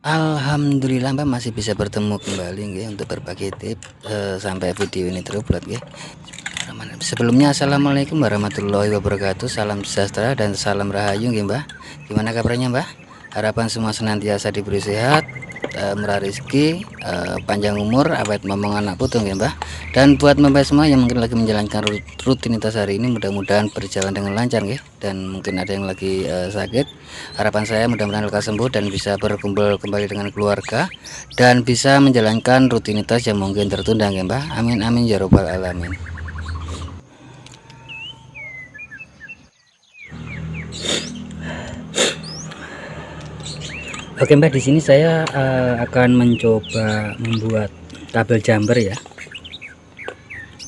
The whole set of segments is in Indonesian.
Alhamdulillah Mbak masih bisa bertemu kembali nggih untuk berbagi tips sampai video ini terupload nggih. Sebelumnya assalamualaikum warahmatullahi wabarakatuh. Salam sejahtera dan salam rahayu nggih Mbah. Gimana kabarnya Mbah? Harapan semua senantiasa diberi sehat, murah rezeki, panjang umur, awet momong anak putu nggih Mbah. Dan buat Mbak semua yang mungkin lagi menjalankan rutinitas hari ini, mudah-mudahan berjalan dengan lancar nggih. Dan mungkin ada yang lagi sakit, harapan saya mudah-mudahan lekas sembuh dan bisa berkumpul kembali dengan keluarga dan bisa menjalankan rutinitas yang mungkin tertunda nggih Mbah. Amin amin ya robbal alamin. Oke Mbak, di sini saya akan mencoba membuat tabel jumper ya.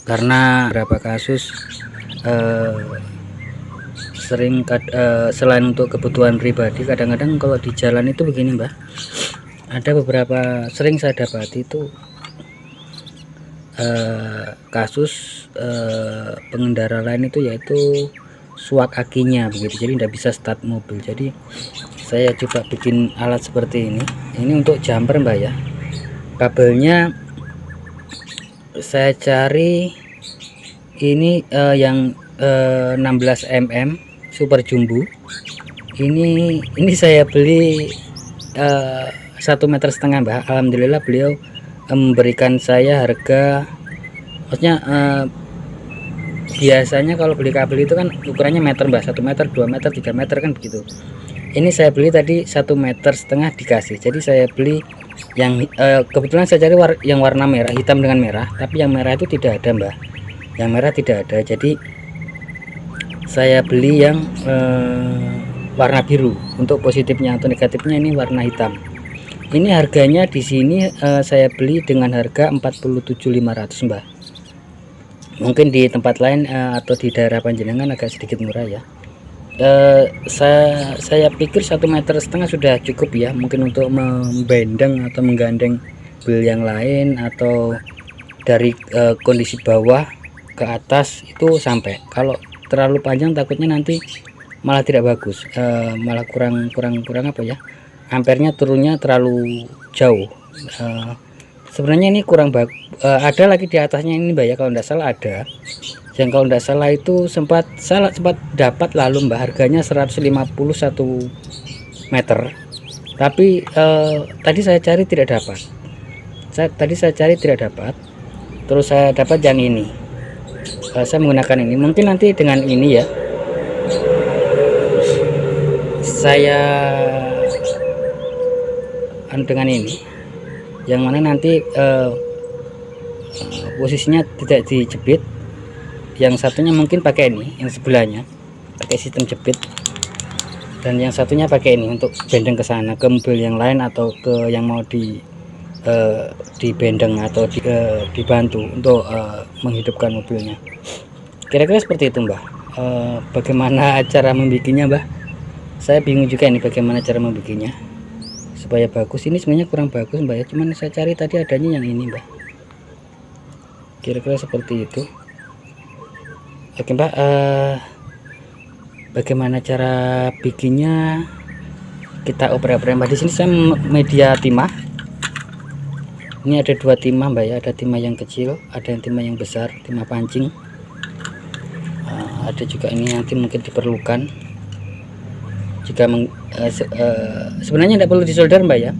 Karena beberapa kasus sering selain untuk kebutuhan pribadi, kadang-kadang kalau di jalan itu begini Mbak. Ada beberapa sering saya dapati itu kasus pengendara lain itu yaitu suak akinya begitu, jadi tidak bisa start mobil. Jadi saya coba bikin alat seperti ini untuk jumper Mbak ya. Kabelnya saya cari ini yang 16 mm super jumbo. Ini saya beli 1,5 meter Mbak. Alhamdulillah beliau memberikan saya harga, maksudnya biasanya kalau beli kabel itu kan ukurannya meter Mbak, 1 meter 2 meter 3 meter kan begitu. Ini saya beli tadi 1,5 meter dikasih, jadi saya beli yang kebetulan saya cari yang warna merah, hitam dengan merah, tapi yang merah itu tidak ada Mbak, yang merah tidak ada. Jadi saya beli yang warna biru. Untuk positifnya atau negatifnya ini warna hitam. Ini harganya di sini saya beli dengan harga 47.500 Mbak. Mungkin di tempat lain atau di daerah Panjenengan agak sedikit murah ya. Saya pikir 1,5 meter sudah cukup ya, mungkin untuk membendeng atau menggandeng bil yang lain, atau dari kondisi bawah ke atas itu sampai. Kalau terlalu panjang takutnya nanti malah tidak bagus, malah kurang apa ya, ampernya turunnya terlalu jauh. Sebenarnya ini kurang bagus. Ada lagi di atasnya ini Mbak ya, kalau tidak salah ada yang, kalau tidak salah itu sempat dapat lalu Mbak, harganya 151 meter, tapi tadi saya cari tidak dapat. Terus saya dapat yang ini. Saya menggunakan ini, mungkin nanti dengan ini ya saya dengan ini, yang mana nanti posisinya tidak dijepit. Yang satunya mungkin pakai ini, yang sebelahnya pakai sistem jepit, dan yang satunya pakai ini untuk bendeng ke sana, ke mobil yang lain, atau ke yang mau dibendeng atau dibantu untuk menghidupkan mobilnya. Kira-kira seperti itu Mbak. Bagaimana cara membikinnya Mbak? Saya bingung juga ini bagaimana cara membikinnya supaya bagus. Ini sebenarnya kurang bagus Mbak ya, cuman saya cari tadi adanya yang ini Mbak. Kira-kira seperti itu. Oke Mbak, bagaimana cara bikinnya kita oper-oper Mbak. Di sini saya media timah. Ini ada 2 timah Mbak ya, ada timah yang kecil, ada yang timah yang besar, timah pancing. Ada juga ini nanti mungkin diperlukan jika sebenarnya tidak perlu disolder Mbak ya,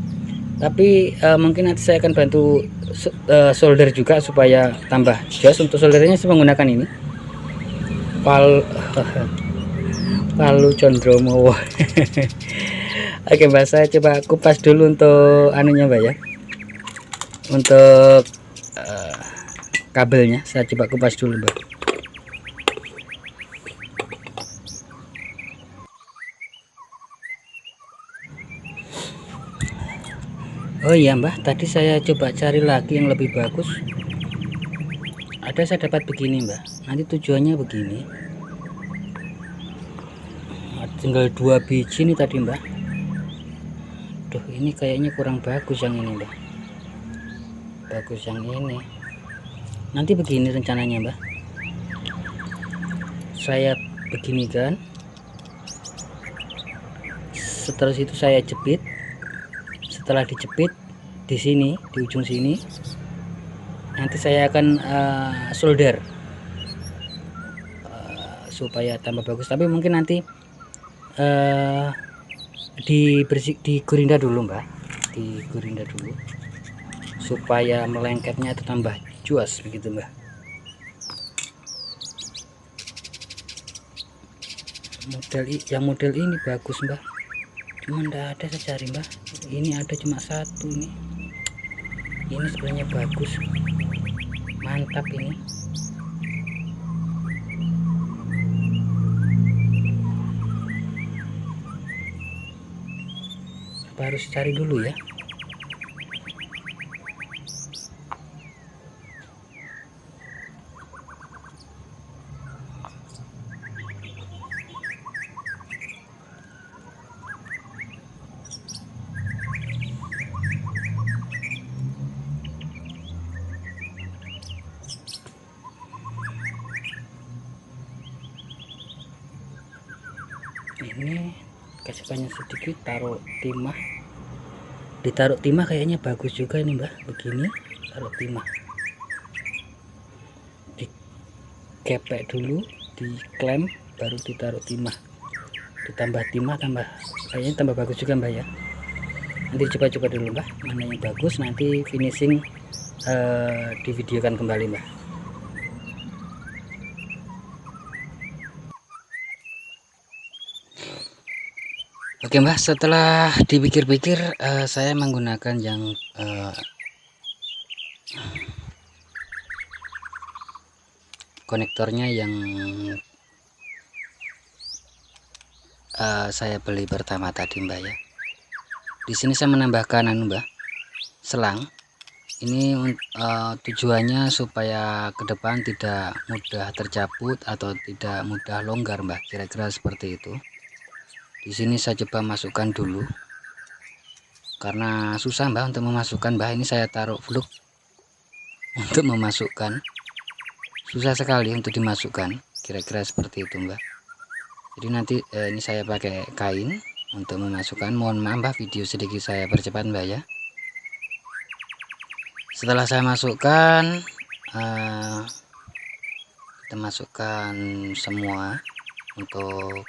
tapi mungkin nanti saya akan bantu solder juga supaya tambah jos. Untuk soldernya saya menggunakan ini Palu Condromo. Oke Mbak, saya coba kupas dulu untuk anunya Mbak ya, untuk kabelnya saya coba kupas dulu Mbak. Oh iya Mbak, tadi saya coba cari lagi yang lebih bagus. Ada, saya dapat begini Mbak. Nanti tujuannya begini. Tinggal 2 biji nih tadi Mbak. Duh, ini kayaknya kurang bagus yang ini Mbak. Bagus yang ini. Nanti begini rencananya Mbak. Saya begini kan. Setelah itu saya jepit. setelah dijepit di sini, di ujung sini, nanti saya akan solder supaya tambah bagus. Tapi mungkin nanti digerinda dulu Mbak, digerinda dulu supaya melengketnya itu tambah juas begitu Mbak. Model ini bagus Mbak, cuma nggak ada saya cari Mbak. Ini ada cuma satu ini sebenarnya bagus, mantap ini. Apa harus cari dulu ya? Ini kasih banyak sedikit, taruh timah, ditaruh timah kayaknya bagus juga ini Mbak. Begini taruh timah, dikepek dulu, diklem, baru ditaruh timah, ditambah timah, kayaknya tambah bagus juga Mbak ya. Nanti coba-coba dulu Mbak mana yang bagus, nanti finishing divideokan kembali Mbak. Oke Mbak, setelah dipikir-pikir saya menggunakan yang konektornya yang saya beli pertama tadi Mbak ya. Di sini saya menambahkan Mbak, selang. Ini tujuannya supaya ke depan tidak mudah tercabut atau tidak mudah longgar Mbak, kira-kira seperti itu. Di sini saya coba masukkan dulu karena susah Mbak untuk memasukkan Mbak. Ini saya taruh fluk untuk memasukkan, susah sekali untuk dimasukkan, kira-kira seperti itu Mbak. Jadi nanti ini saya pakai kain untuk memasukkan. Mohon maaf Mbak, video sedikit saya percepat Mbak ya. Setelah saya masukkan, kita masukkan semua untuk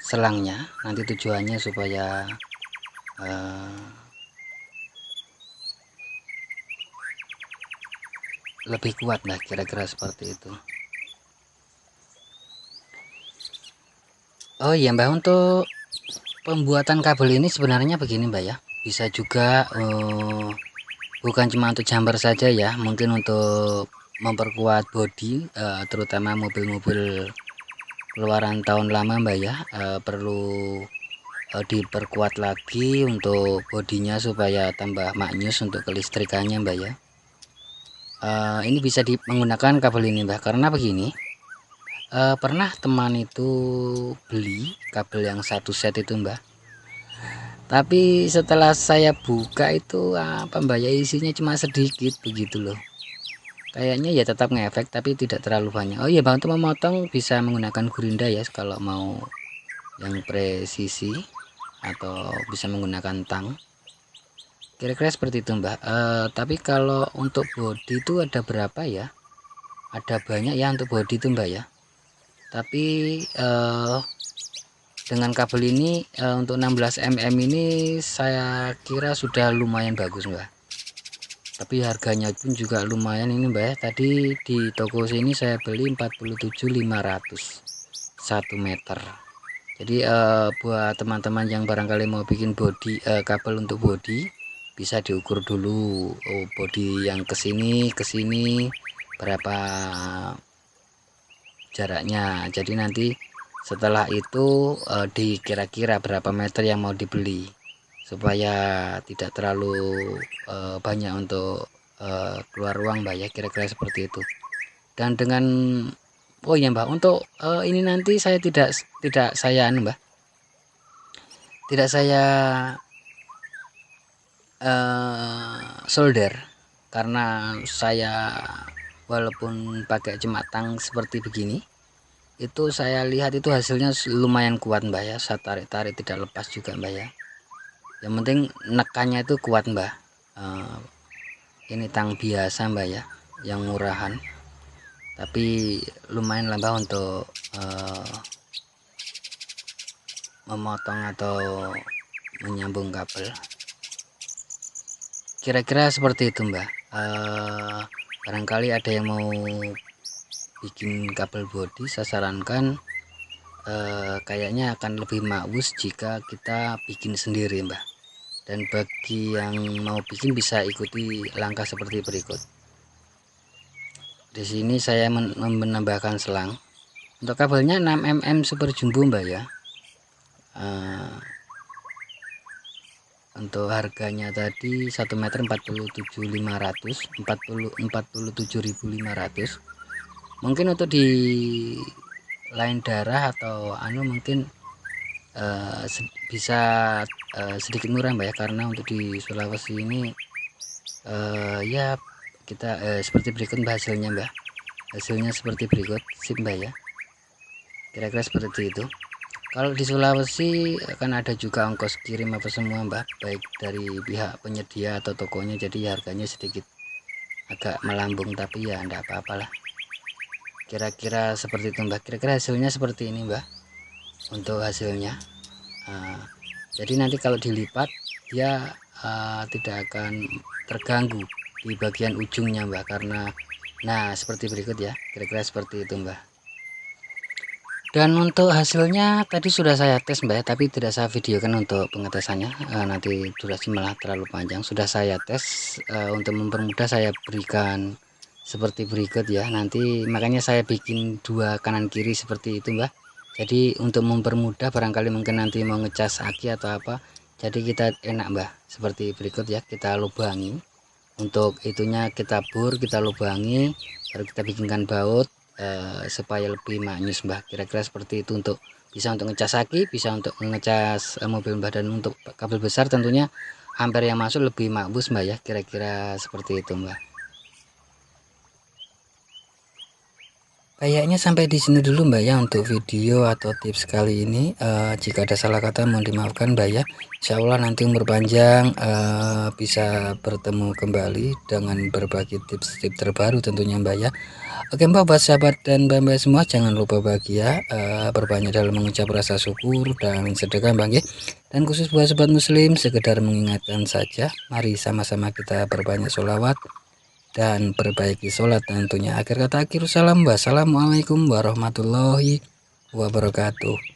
selangnya. Nanti tujuannya supaya lebih kuat lah, kira-kira seperti itu. Oh iya Mbak, untuk pembuatan kabel ini sebenarnya begini Mbak ya, bisa juga bukan cuma untuk jumper saja ya, mungkin untuk memperkuat bodi, terutama mobil-mobil keluaran tahun lama Mbak ya, perlu diperkuat lagi untuk bodinya supaya tambah maknyus untuk kelistrikannya Mbak ya. Ini bisa menggunakan kabel ini Mbak, karena begini, pernah teman itu beli kabel yang satu set itu Mbak, tapi setelah saya buka itu apa Mbak ya, isinya cuma sedikit begitu loh. Kayaknya ya tetap ngefek tapi tidak terlalu banyak. Oh iya Bang, untuk memotong bisa menggunakan gerinda ya kalau mau yang presisi, atau bisa menggunakan tang, kira-kira seperti itu Mbak. Tapi kalau untuk body itu ada berapa ya, ada banyak ya untuk body itu Mbak ya. Tapi dengan kabel ini untuk 16 mm ini saya kira sudah lumayan bagus Mbak. Tapi harganya pun juga lumayan ini Mbak ya. Tadi di toko sini saya beli 47.500 1 meter. Jadi buat teman-teman yang barangkali mau bikin body, kabel untuk body, bisa diukur dulu body yang kesini berapa jaraknya. Jadi nanti setelah itu dikira-kira berapa meter yang mau dibeli supaya tidak terlalu banyak untuk keluar uang Mbak ya, kira-kira seperti itu. Dan dengan oh ya Mbak, untuk ini nanti saya tidak saya Mbak, tidak saya solder, karena saya walaupun pakai cematang seperti begini, itu saya lihat itu hasilnya lumayan kuat Mbak ya, saya tarik-tarik tidak lepas juga Mbak ya. Yang penting nekannya itu kuat Mbak. Ini tang biasa Mbak ya, yang murahan, tapi lumayan lah Mbak untuk memotong atau menyambung kabel. Kira-kira seperti itu Mbak. Barangkali ada yang mau bikin kabel bodi, saya sarankan kayaknya akan lebih makus jika kita bikin sendiri Mbak. Dan bagi yang mau bikin bisa ikuti langkah seperti berikut. Di sini saya menambahkan selang. Untuk kabelnya 6 mm super jumbo Mbak ya. Untuk harganya tadi 1 meter 47.500, 47.500. Mungkin untuk di lain daerah atau mungkin bisa sedikit murah Mbak ya, karena untuk di Sulawesi ini ya kita seperti berikut Mbak hasilnya Mbak. Hasilnya seperti berikut, sip Mbak ya. Kira-kira seperti itu. Kalau di Sulawesi akan ada juga ongkos kirim apa semua Mbak, baik dari pihak penyedia atau tokonya, jadi harganya sedikit agak melambung, tapi ya enggak apa-apalah. Kira-kira seperti itu Mbak. Kira-kira hasilnya seperti ini Mbak. Untuk hasilnya jadi nanti kalau dilipat dia tidak akan terganggu di bagian ujungnya Mbak, karena seperti berikut ya, kira-kira seperti itu Mbak. Dan untuk hasilnya tadi sudah saya tes Mbak ya, tapi tidak saya videokan untuk pengetesannya, nanti durasi malah terlalu panjang. Sudah saya tes, untuk mempermudah saya berikan seperti berikut ya. Nanti makanya saya bikin dua kanan kiri seperti itu Mbak. Jadi untuk mempermudah, barangkali mungkin nanti mau ngecas aki atau apa, jadi kita enak Mbak, seperti berikut ya. Kita lubangi, untuk itunya kita bor, kita lubangi, baru kita bikinkan baut supaya lebih maknyus Mbak. Kira-kira seperti itu, untuk bisa untuk ngecas aki, bisa untuk ngecas mobil Mbak. Dan untuk kabel besar tentunya ampere yang masuk lebih makbus Mbak ya. Kira-kira seperti itu Mbak. Kayaknya sampai di sini dulu Mbak ya untuk video atau tips kali ini. Jika ada salah kata mohon dimaafkan Mbak ya. Insya Allah nanti umur panjang, bisa bertemu kembali dengan berbagi tips-tips terbaru tentunya Mbak ya. Oke Mbak, buat sahabat dan Mbak semua, jangan lupa bahagia, berbanyak dalam mengucap rasa syukur dan sedekah Mbak ya. Dan khusus buat sobat muslim, sekedar mengingatkan saja, mari sama-sama kita berbanyak sholawat dan perbaiki sholat tentunya. Akhir kata akhir salam, wassalamualaikum warahmatullahi wabarakatuh.